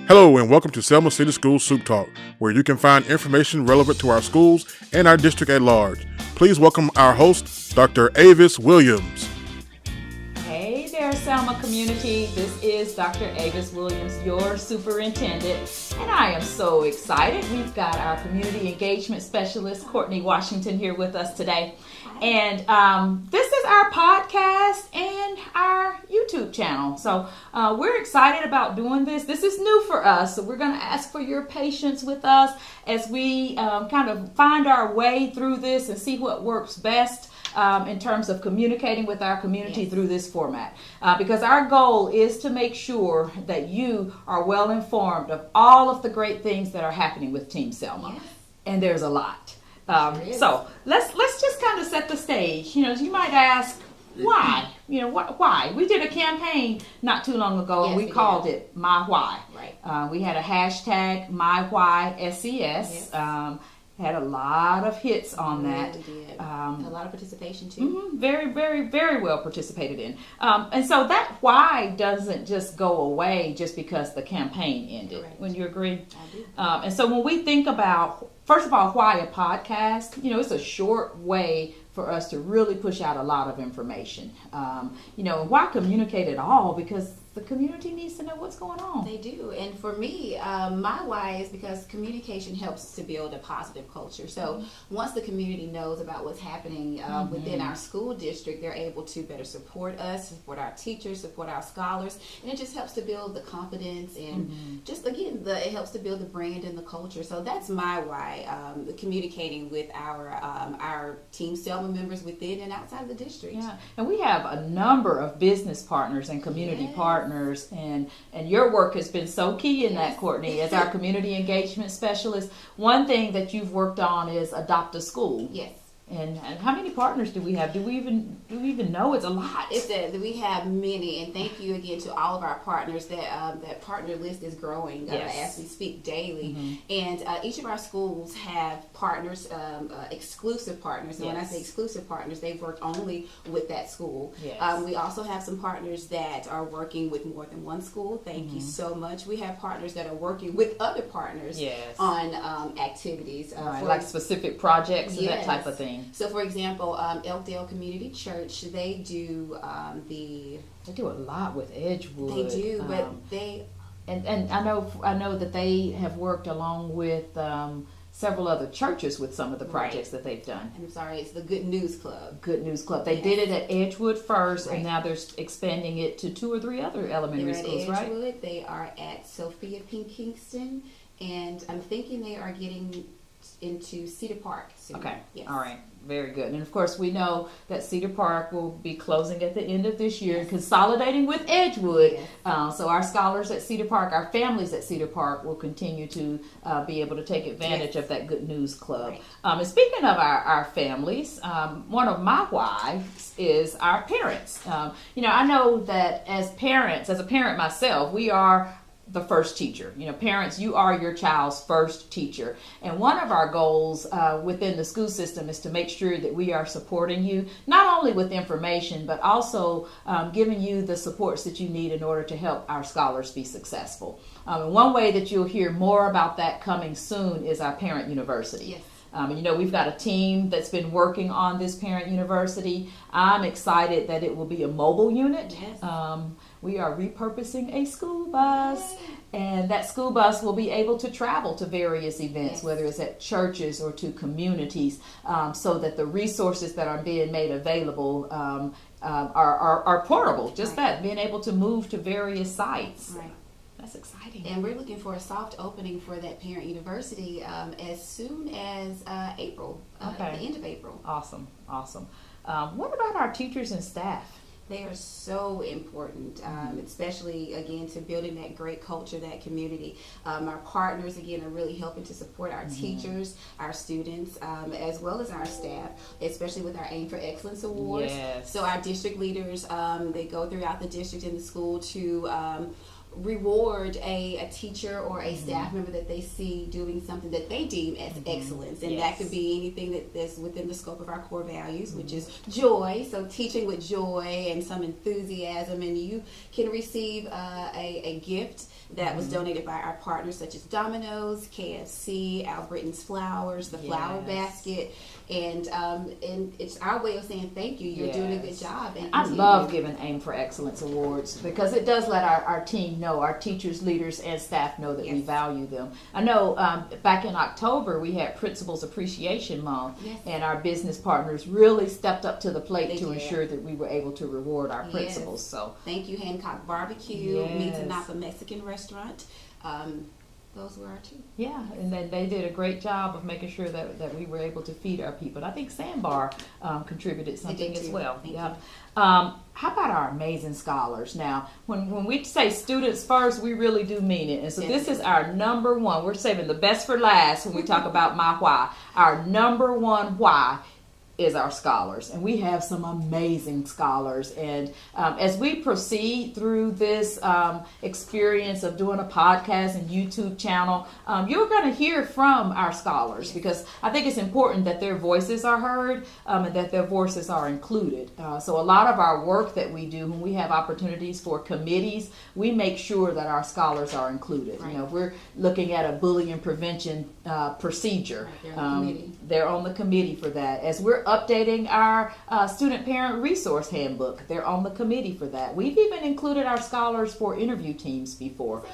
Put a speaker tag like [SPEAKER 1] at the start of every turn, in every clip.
[SPEAKER 1] Hello and welcome to Selma City Schools Soup Talk, where you can find information relevant to our schools and our district at large. Please welcome our host, Dr. Avis Williams.
[SPEAKER 2] Hey there, Selma community. This is Dr. Avis Williams, your superintendent, and I am so excited. We've got our community engagement specialist, Courtney Washington, here with us today. And this is our podcast and our YouTube channel. So we're excited about doing this. This is new for us. So we're going to ask for your patience with us as we kind of find our way through this and see what works best in terms of communicating with our community through this format. Because our goal is to make sure that you are well informed of all of the great things that are happening with Team Selma. Yes. And there's a lot. So let's just kind of set the stage. You might ask, why? Why? We did a campaign not too long ago, and we called it My Why. Right. We had a hashtag MyWhySCS. Yes. Had a lot of hits on that.
[SPEAKER 3] We did. A lot of participation too.
[SPEAKER 2] Mm-hmm. Very, very, very well participated in. And so that why doesn't just go away just because the campaign ended. Correct. Wouldn't you agree?
[SPEAKER 3] I do.
[SPEAKER 2] And so when we think about, first of all, why a podcast, it's a short way for us to really push out a lot of information. Why communicate at all? Because the community needs to know what's going on.
[SPEAKER 3] They do. And for me, my why is because communication helps to build a positive culture. So once the community knows about what's happening within our school district, they're able to better support us, support our teachers, support our scholars. And it just helps to build the confidence and it helps to build the brand and the culture. So that's my why, communicating with our Team Selma members within and outside of the district.
[SPEAKER 2] Yeah, and we have a number of business partners and community partners, and your work has been so key in that, Courtney, as our community engagement specialist. One thing that you've worked on is Adopt a School.
[SPEAKER 3] Yes.
[SPEAKER 2] And how many partners do we have? Do we even know? It's a lot.
[SPEAKER 3] We have many, and thank you again to all of our partners. That partner list is growing as we speak daily. And each of our schools have partners, exclusive partners. And when I say exclusive partners, they've worked only with that school. Yes. We also have some partners that are working with more than one school. Thank you so much. We have partners that are working with other partners on activities,
[SPEAKER 2] like specific projects and that type of thing.
[SPEAKER 3] So, for example, Elkdale Community Church, they do
[SPEAKER 2] They do a lot with Edgewood.
[SPEAKER 3] They do, but
[SPEAKER 2] and I know that they have worked along with several other churches with some of the projects that they've done.
[SPEAKER 3] I'm sorry, it's the Good News Club.
[SPEAKER 2] Good News Club. They did it at Edgewood first, and now they're expanding it to 2 or 3 other elementary schools, right?
[SPEAKER 3] Edgewood. They are at Sophia Pink Kingston, and I'm thinking they are getting into Cedar Park soon.
[SPEAKER 2] Okay.
[SPEAKER 3] Yes.
[SPEAKER 2] All right. Very good. And of course, we know that Cedar Park will be closing at the end of this year, consolidating with Edgewood. Yes. So our scholars at Cedar Park, our families at Cedar Park, will continue to be able to take advantage of that Good News Club. Right. And speaking of our families, one of my whys is our parents. I know that as a parent myself, we are the first teacher. Parents, you are your child's first teacher. And one of our goals within the school system is to make sure that we are supporting you, not only with information, but also giving you the supports that you need in order to help our scholars be successful. And one way that you'll hear more about that coming soon is our Parent University. Yes. We've got a team that's been working on this Parent University. I'm excited that it will be a mobile unit. Yes. We are repurposing a school bus, and that school bus will be able to travel to various events, whether it's at churches or to communities, so that the resources that are being made available are portable. Just that, being able to move to various sites. Right. That's exciting.
[SPEAKER 3] And we're looking for a soft opening for that Parent University as soon as April, at the end of April.
[SPEAKER 2] Awesome. What about our teachers and staff?
[SPEAKER 3] They are so important, especially, again, to building that great culture, that community. Our partners, again, are really helping to support our teachers, our students, as well as our staff, especially with our Aim for Excellence Awards. Yes. So our district leaders, they go throughout the district and the school to reward a teacher or a staff member that they see doing something that they deem as excellence. And that could be anything that's within the scope of our core values, which is joy. So teaching with joy and some enthusiasm, and you can receive a gift that was donated by our partners such as Domino's, KFC, Albertsons Flowers, the Flower Basket, and it's our way of saying thank you. You're doing a good job. And
[SPEAKER 2] I love giving Aim for Excellence awards because it does let our team know, our teachers, leaders, and staff know that we value them. I know back in October we had Principals Appreciation Month, and our business partners really stepped up to the plate to ensure that we were able to reward our principals. So
[SPEAKER 3] thank you, Hancock Barbecue, Meats and Napa Mexican Restaurant. Those were our two.
[SPEAKER 2] Yeah, and then they did a great job of making sure that we were able to feed our people. And I think Sandbar contributed something as well. How about our amazing scholars? Now, when we say students first, we really do mean it. And so this is our number one. We're saving the best for last when we talk about my why. Our number one why is our scholars, and we have some amazing scholars. And as we proceed through this experience of doing a podcast and YouTube channel, you're going to hear from our scholars, because I think it's important that their voices are heard and that their voices are included. So a lot of our work that we do, when we have opportunities for committees, we make sure that our scholars are included. You know, if we're looking at a bullying prevention procedure, they're on the committee for that. As we're updating our student parent resource handbook, they're on the committee for that. We've even included our scholars for interview teams before,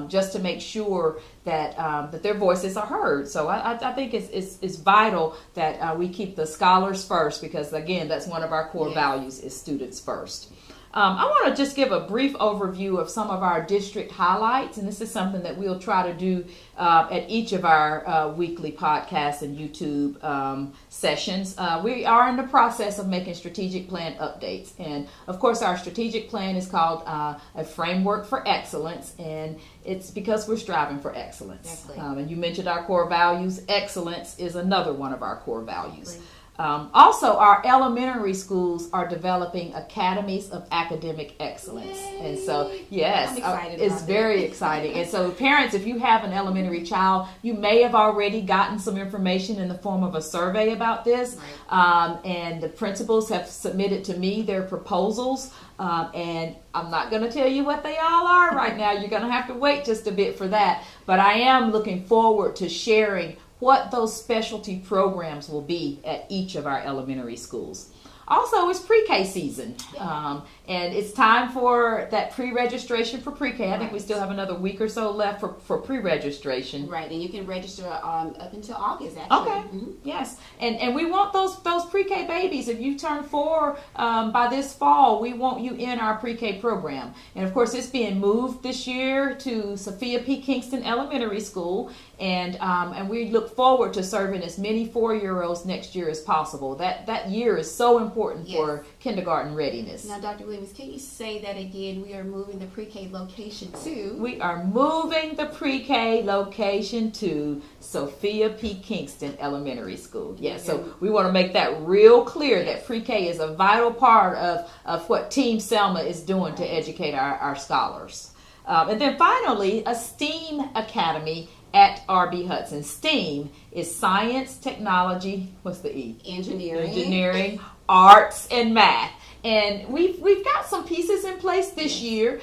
[SPEAKER 2] just to make sure that that their voices are heard. So I think it's vital that we keep the scholars first, because again, that's one of our core values, is students first. I want to just give a brief overview of some of our district highlights, and this is something that we'll try to do at each of our weekly podcasts and YouTube sessions. We are in the process of making strategic plan updates, and of course our strategic plan is called a framework for excellence, and it's because we're striving for excellence. And you mentioned our core values. Excellence is another one of our core values. Also, our elementary schools are developing academies of academic excellence. Yay. And so, yes, it's very exciting. And so, parents, if you have an elementary child, you may have already gotten some information in the form of a survey about this. And the principals have submitted to me their proposals. And I'm not going to tell you what they all are right now. You're going to have to wait just a bit for that. But I am looking forward to sharing what those specialty programs will be at each of our elementary schools. Also, it's pre-K season, and it's time for that pre-registration for pre-K. I think we still have another week or so left for pre-registration.
[SPEAKER 3] Right, and you can register up until August, actually.
[SPEAKER 2] Okay, yes. And we want those pre-K babies. If you turn 4 by this fall, we want you in our pre-K program. And, of course, it's being moved this year to Sophia P. Kingston Elementary School, and we look forward to serving as many 4-year-olds next year as possible. That year is so important for kindergarten readiness.
[SPEAKER 3] Now, Dr. Williams, can you say that again? We are moving the pre-K location to?
[SPEAKER 2] We are moving the pre-K location to Sophia P. Kingston Elementary School. Yes, so we want to make that real clear that pre-K is a vital part of what Team Selma is doing to educate our scholars. And then finally, a STEAM Academy at R.B. Hudson. STEAM is science, technology, what's the E? Engineering, arts, and math. And we've got some pieces in place this year.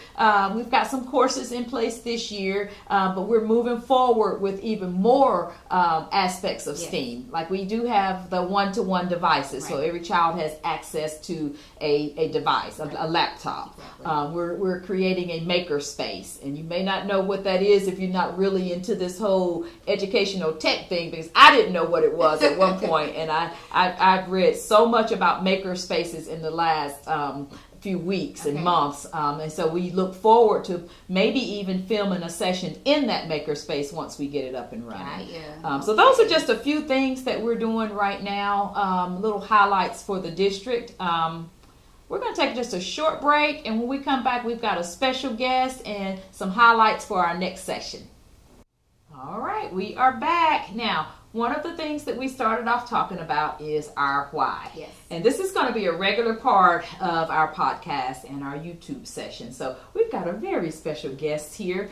[SPEAKER 2] We've got some courses in place this year, but we're moving forward with even more aspects of STEAM. Like we do have the one-to-one devices, so every child has access to a device, a laptop. We're creating a maker space, and you may not know what that is if you're not really into this whole educational tech thing, because I didn't know what it was at one point, and I've read so much about maker spaces in the last few weeks and months, and so we look forward to maybe even filming a session in that makerspace once we get it up and running. So those are just a few things that we're doing right now, little highlights for the district. We're going to take just a short break, and when we come back, we've got a special guest and some highlights for our next session. All right, we are back. Now, one of the things that we started off talking about is our why.
[SPEAKER 3] Yes.
[SPEAKER 2] And this is going to be a regular part of our podcast and our YouTube session. So we've got a very special guest here.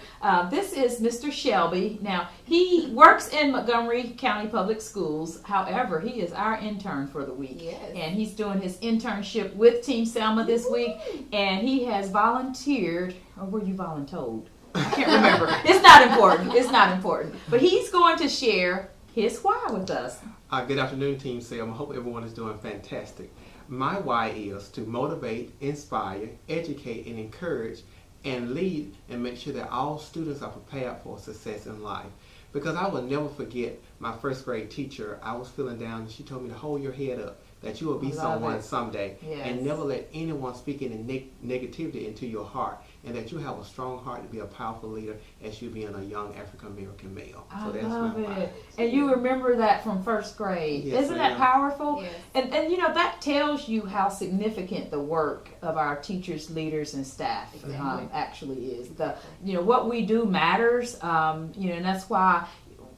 [SPEAKER 2] This is Mr. Shelby. Now, he works in Montgomery County Public Schools. However, he is our intern for the week.
[SPEAKER 3] Yes.
[SPEAKER 2] And he's doing his internship with Team Selma this week. And he has volunteered, or were you voluntold? I can't remember. It's not important. It's not important. But he's going to share his why with us.
[SPEAKER 4] Good afternoon, Team Selma. I hope everyone is doing fantastic. My why is to motivate, inspire, educate, and encourage, and lead, and make sure that all students are prepared for success in life. Because I will never forget my first grade teacher. I was feeling down, and she told me to hold your head up, that you will be someone someday,
[SPEAKER 2] Yes.
[SPEAKER 4] and never let anyone speak any negativity into your heart, and that you have a strong heart to be a powerful leader as you being a young African American male.
[SPEAKER 2] I
[SPEAKER 4] So that's
[SPEAKER 2] love
[SPEAKER 4] my why.
[SPEAKER 2] it. And you remember that from first grade.
[SPEAKER 4] Yes,
[SPEAKER 2] Isn't that
[SPEAKER 4] ma'am.
[SPEAKER 2] powerful?
[SPEAKER 3] Yes.
[SPEAKER 2] And you know, that tells you how significant the work of our teachers, leaders, and staff
[SPEAKER 3] Exactly.
[SPEAKER 2] actually is. What we do matters, and that's why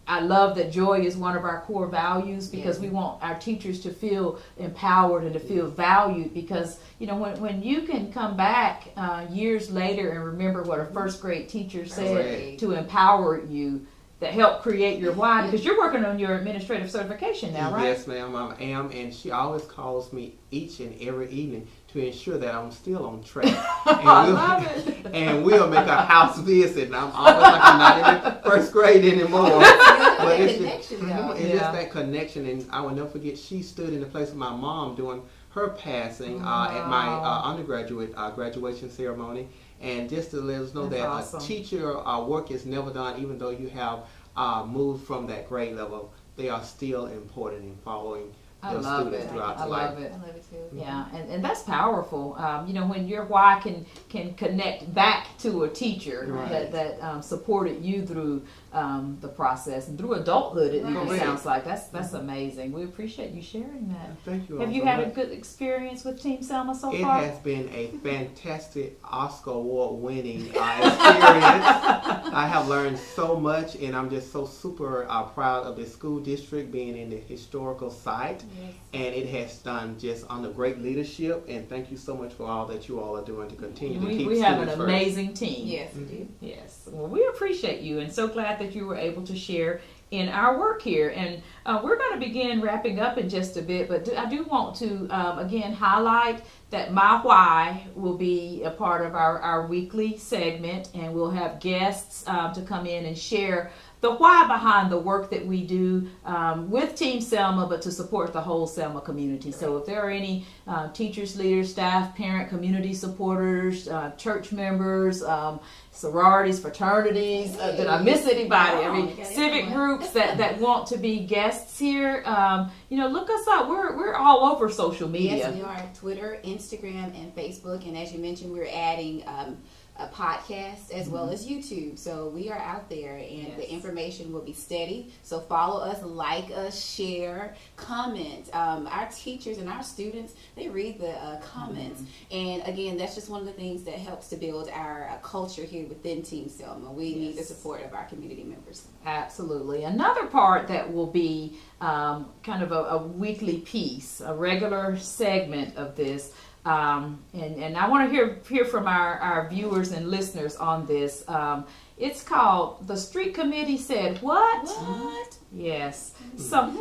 [SPEAKER 2] I love that joy is one of our core values, because we want our teachers to feel empowered and to feel valued, because when you can come back years later and remember what a first grade teacher said
[SPEAKER 3] Right.
[SPEAKER 2] to empower you, that helped create your why, because you're working on your administrative certification now, right?
[SPEAKER 4] Yes, ma'am, I am, and she always calls me each and every evening to ensure that I'm still on track. And
[SPEAKER 2] I love it.
[SPEAKER 4] And we'll make a house visit, and I'm always like I'm not in first grade anymore.
[SPEAKER 3] But
[SPEAKER 4] it's
[SPEAKER 3] connection, though.
[SPEAKER 4] it's
[SPEAKER 2] Yeah.
[SPEAKER 4] just that connection, and I will never forget, she stood in the place of my mom during her passing at my undergraduate graduation ceremony, and just to let us know
[SPEAKER 2] That's
[SPEAKER 4] that
[SPEAKER 2] awesome.
[SPEAKER 4] a teacher work is never done, even though you have moved from that grade level. They are still important in following
[SPEAKER 2] I
[SPEAKER 4] your
[SPEAKER 2] love
[SPEAKER 4] students
[SPEAKER 2] it.
[SPEAKER 4] throughout
[SPEAKER 2] I
[SPEAKER 4] life.
[SPEAKER 2] love it.
[SPEAKER 3] I love it too.
[SPEAKER 2] Yeah, and that's powerful. When your why can connect back to a teacher
[SPEAKER 4] Right.
[SPEAKER 2] that supported you through the process and through adulthood. It
[SPEAKER 3] Right.
[SPEAKER 2] sounds like that's amazing. We appreciate you sharing that.
[SPEAKER 4] Thank you.
[SPEAKER 2] Have
[SPEAKER 4] all
[SPEAKER 2] you
[SPEAKER 4] so
[SPEAKER 2] had a
[SPEAKER 4] much.
[SPEAKER 2] good experience with Team Selma so
[SPEAKER 4] It
[SPEAKER 2] far?
[SPEAKER 4] has been a fantastic Oscar Award winning experience. I have learned so much, and I'm just so super proud of the school district being in the historical site.
[SPEAKER 3] Yes.
[SPEAKER 4] And it has done just under great leadership, and thank you so much for all that you all are doing to continue to keep
[SPEAKER 2] We have an
[SPEAKER 4] students first.
[SPEAKER 2] amazing team.
[SPEAKER 3] Yes, we do.
[SPEAKER 2] Yes. Well, we appreciate you, and so glad that you were able to share in our work here. And we're going to begin wrapping up in just a bit, but I do want to, again, highlight that my why will be a part of our weekly segment, and we'll have guests to come in and share the why behind the work that we do with Team Selma, but to support the whole Selma community. So if there are any teachers, leaders, staff, parent, community supporters, church members, sororities, fraternities, did I miss anybody? I mean,
[SPEAKER 3] you got
[SPEAKER 2] civic
[SPEAKER 3] everyone.
[SPEAKER 2] groups that want to be guests here, look us up. We're all over social media.
[SPEAKER 3] Yes, we are. Twitter, Instagram, and Facebook. And as you mentioned, we're adding a podcast as well as YouTube. So we are out there, and the information will be steady. So follow us, like us, share, comment. Our teachers and our students, they read the comments. And again, that's just one of the things that helps to build our culture here within Team Selma. We need the support of our community members.
[SPEAKER 2] Absolutely. Another part that will be kind of a weekly piece, a regular segment of this, and I want to hear from our viewers and listeners on this. It's called The Street Committee Said What?
[SPEAKER 3] What?
[SPEAKER 2] Yes. So,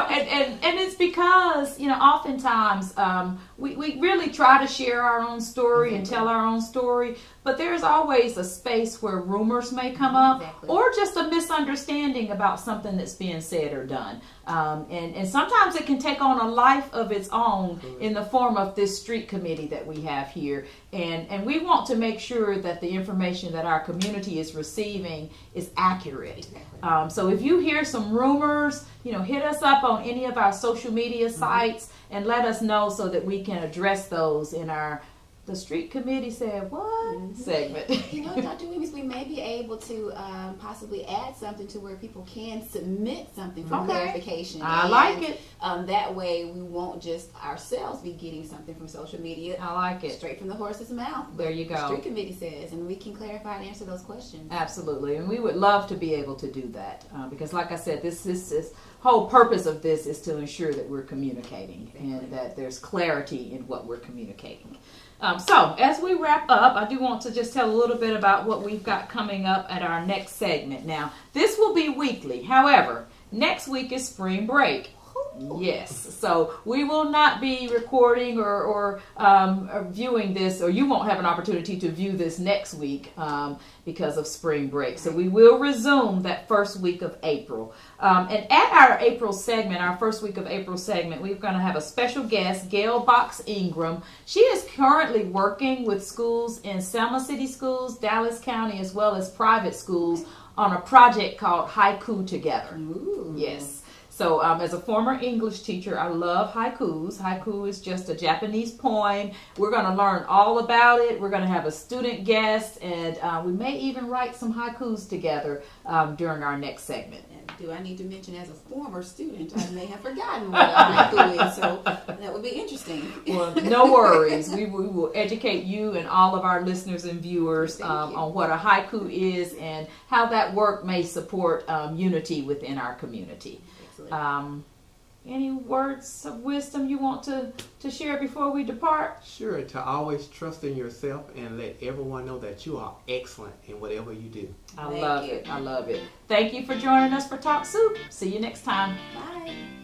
[SPEAKER 3] And,
[SPEAKER 2] and it's because, oftentimes we really try to share our own story and tell our own story, but there's always a space where rumors may come up or just a misunderstanding about something that's being said or done. And sometimes it can take on a life of its own in the form of this street committee that we have here. And we want to make sure that the information that our community is receiving is accurate. So if you hear some rumors, hit us up on any of our social media sites and let us know so that we can address those in our the street committee said what segment.
[SPEAKER 3] You know, Dr. Williams, we may be able to possibly add something to where people can submit something for clarification.
[SPEAKER 2] I like it.
[SPEAKER 3] That way we won't just ourselves be getting something from social media.
[SPEAKER 2] I like it.
[SPEAKER 3] Straight from the horse's mouth.
[SPEAKER 2] There you go.
[SPEAKER 3] The street committee says, and we can clarify and answer those questions.
[SPEAKER 2] Absolutely, and we would love to be able to do that because, like I said, this whole purpose of this is to ensure that we're communicating and that there's clarity in what we're communicating. So, as we wrap up, I do want to just tell a little bit about what we've got coming up at our next segment. Now, this will be weekly. However, next week is spring break. Yes, so we will not be recording or viewing this, or you won't have an opportunity to view this next week because of spring break. So we will resume that first week of April. And at our April segment, our first week of April segment, we're going to have a special guest, Gail Box Ingram. She is currently working with schools in Selma City Schools, Dallas County, as well as private schools on a project called Haiku Together.
[SPEAKER 3] Ooh.
[SPEAKER 2] Yes. So as a former English teacher, I love haikus. Haiku is just a Japanese poem. We're going to learn all about it. We're going to have a student guest, and we may even write some haikus together during our next segment.
[SPEAKER 3] And do I need to mention, as a former student, I may have forgotten what a haiku is, so that would be interesting.
[SPEAKER 2] Well, no worries. We will educate you and all of our listeners and viewers on what a haiku is and how that work may support unity within our community. Any words of wisdom you want to share before we depart?
[SPEAKER 4] Sure, to always trust in yourself and let everyone know that you are excellent in whatever you do.
[SPEAKER 2] I love it. I love it. Thank you for joining us for Talk Soup. See you next time.
[SPEAKER 3] Bye.